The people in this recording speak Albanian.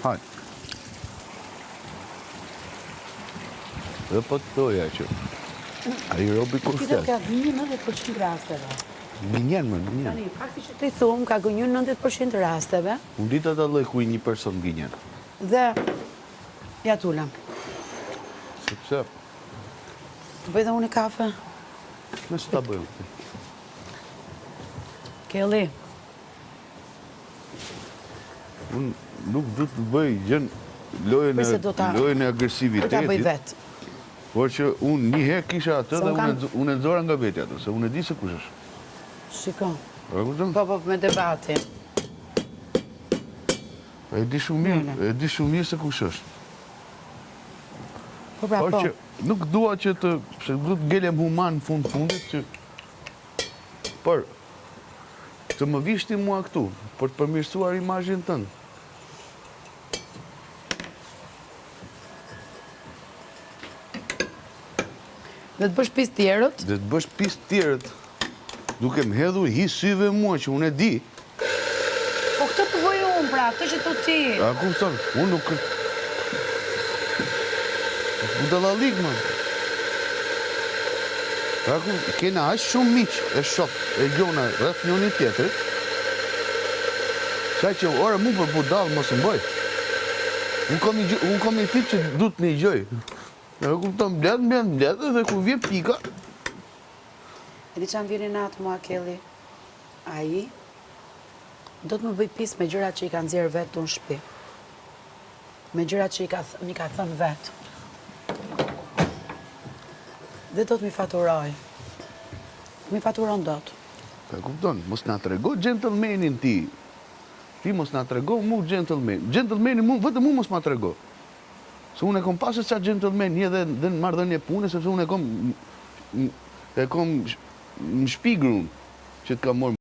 Hajde. Dhe po të doja që a i robi kur Kita flet. ka gënjur 90% rasteve. Minjen, minjen. Tani, fakti që të thumë ka gënjur 90% rasteve Unë ditë atë lloj ku një person gënjen. dhe ja tulam. Sepse, Të bëj dhe unë kafe. me së ta bëjmë. Kelly, Unë nuk du të bëj gjën Përse do ta- lojën e do ta bëj agresivitetit, vetë. por që unë një herë kisha atë Se dhe unë unë e nxora nga vetja atë, se unë e di se kush është. Shikon. E kupton? Po, me debati. E di shumë mirë se kush është. Po pra, Por po. që nuk dua që se du të ngelem human në fundit që por të më vishti mua këtu, për të përmirësuar imazhin tënd. Dhe të bësh pis tjerët, Dhe të bësh pis tjerët, duke më hedhur hi syve mua që unë e di. po këtë të bëj unë, pra, këtë që të ti. A kupton? Unë nuk budallallik, man. Kena aq shumë miq e shok e gjona rreth njëri tjetrit. Sa që ora mu për budall mos më bëj. Unë kam një tip që du të një gjoj. E kupton, mbledh dhe kur vjen pika, E di që më vjeni natë mua, Kelly, a i do të më bëj pis me gjërat që i ka nxjerrë vetë të në shtëpi. Me gjërat që mi ka thënë vetë. Dhe do të mi faturoj. Mi faturon dot. e kupton, mos na trego gentlemanin ti. Ti mos na trego mu gentleman. Gentlemani vetëm mu mos ma trego. Se unë e kom pasur sa gentleman një dhe në marrëdhënie pune, sepse unë e kom në shpigrun që të kam marrë